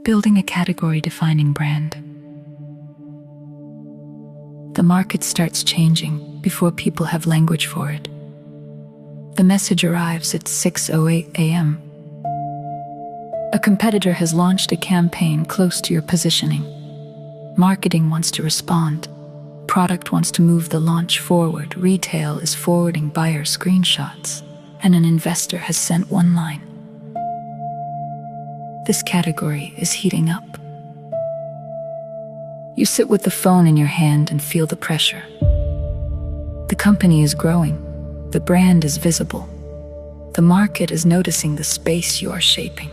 Building a category-defining brand. The market starts changing before people have language for it. The message arrives at 6:08 a.m. A competitor has launched a campaign close to your positioning. Marketing wants to respond. Product wants to move the launch forward. Retail is forwarding buyer screenshots, and an investor has sent one line. This category is heating up. You sit with the phone in your hand and feel the pressure. The company is growing. The brand is visible. The market is noticing the space you are shaping.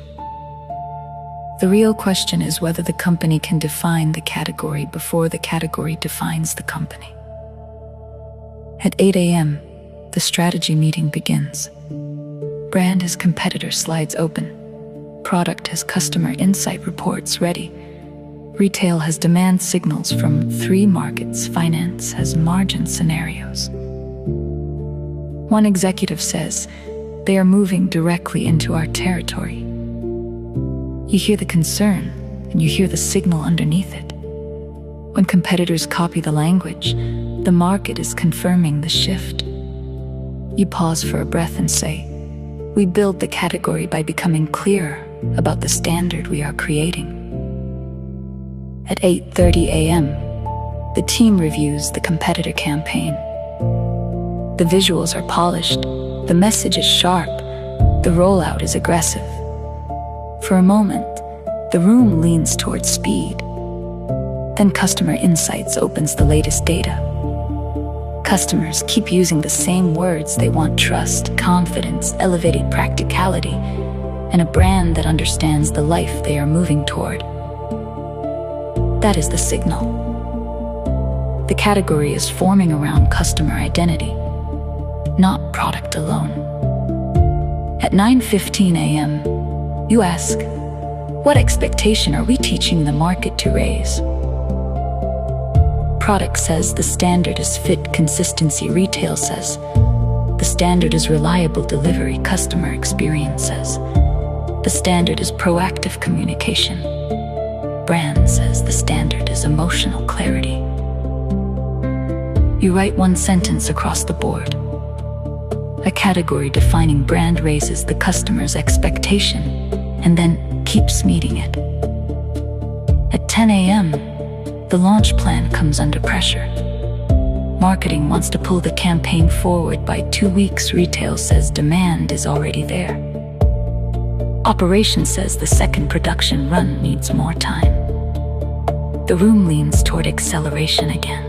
The real question is whether the company can define the category before the category defines the company. At 8 a.m., the strategy meeting begins. Brand has competitor slides open. Product has customer insight reports ready. Retail has demand signals from 3 markets. Finance has margin scenarios. One executive says, "They are moving directly into our territory." You hear the concern, and you hear the signal underneath it. When competitors copy the language, the market is confirming the shift. You pause for a breath and say, "We build the category by becoming clearer about the standard we are creating." At 8:30 a.m., the team reviews the competitor campaign. The visuals are polished, the message is sharp, the rollout is aggressive. For a moment, the room leans towards speed. Then Customer Insights opens the latest data. Customers keep using the same words. They want trust, confidence, elevated practicality, and a brand that understands the life they are moving toward. That is the signal. The category is forming around customer identity, not product alone. At 9:15 a.m., you ask, "What expectation are we teaching the market to raise?" Product says the standard is fit consistency. Retail says the standard is reliable delivery. Customer experience says the standard is proactive communication. Brand says the standard is emotional clarity. You write one sentence across the board. A category-defining brand raises the customer's expectation and then keeps meeting it. At 10 a.m., the launch plan comes under pressure. Marketing wants to pull the campaign forward by 2 weeks. Retail says demand is already there. Operations says the second production run needs more time. The room leans toward acceleration again.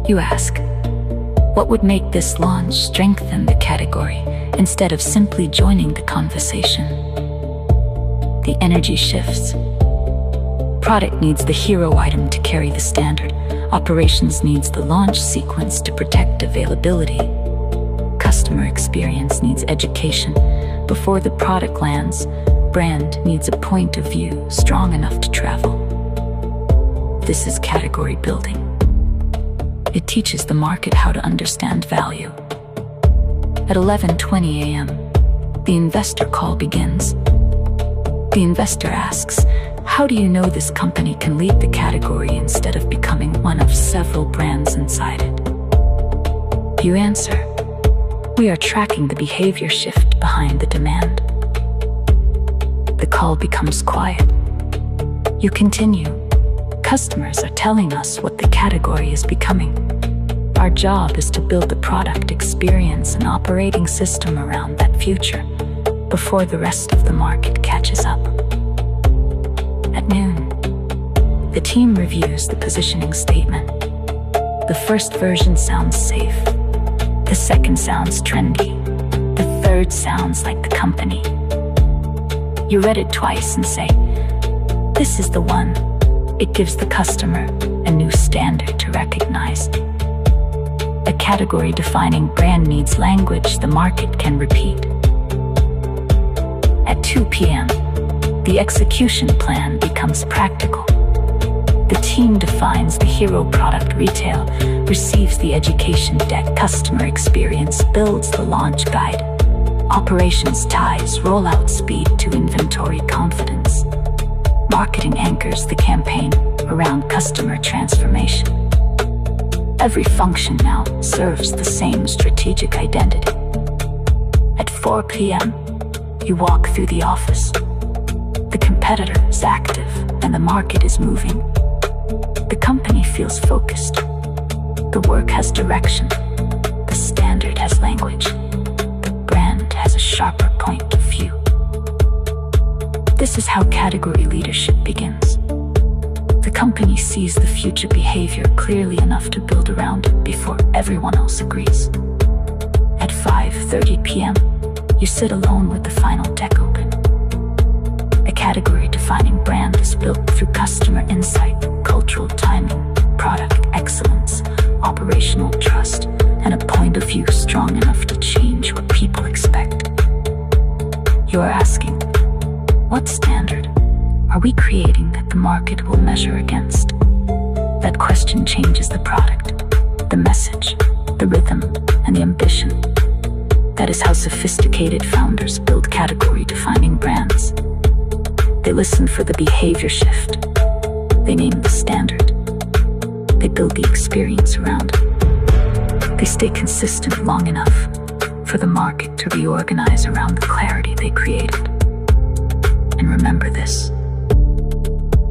You ask, what would make this launch strengthen the category instead of simply joining the conversation? The energy shifts. Product needs the hero item to carry the standard. Operations needs the launch sequence to protect availability. Customer experience needs education before the product lands. Brand needs a point of view strong enough to travel. This is category building. It teaches the market how to understand value. At 11:20 a.m., the investor call begins. The investor asks, "How do you know this company can lead the category instead of becoming one of several brands inside it?" You answer, "We are tracking the behavior shift behind the demand." The call becomes quiet. You continue, "Customers are telling us what the category is becoming. Our job is to build the product experience and operating system around that future before the rest of the market catches up." At noon, the team reviews the positioning statement. The first version sounds safe. The second sounds trendy. The third sounds like the company. You read it twice and say, "This is the one." It gives the customer a new standard to recognize. A category-defining brand needs language the market can repeat. At 2 p.m., the execution plan becomes practical. The team defines the hero product. Retail receives the education deck. Customer experience builds the launch guide. Operations ties rollout speed to inventory confidence. Marketing anchors the campaign around customer transformation. Every function now serves the same strategic identity. At 4 p.m., you walk through the office. The competitor is active and the market is moving. The company feels focused. The work has direction. The standard has language. The brand has a sharper point of view. This is how category leadership begins. The company sees the future behavior clearly enough to build around it before everyone else agrees. At 5:30 p.m., you sit alone with the final deck open. A category-defining brand is built through customer insight, cultural timing, product excellence, operational trust, and a point of view strong enough to change what people expect. You are asking, what standard are we creating that the market will measure against? That question changes the product, the message, the rhythm, and the ambition. That is how sophisticated founders build category-defining brands. They listen for the behavior shift. They name the standard. They build the experience around it. They stay consistent long enough for the market to reorganize around the clarity they created. And remember this: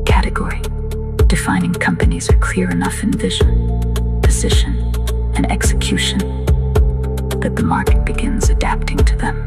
category-defining companies are clear enough in vision, position, and execution that the market begins adapting to them.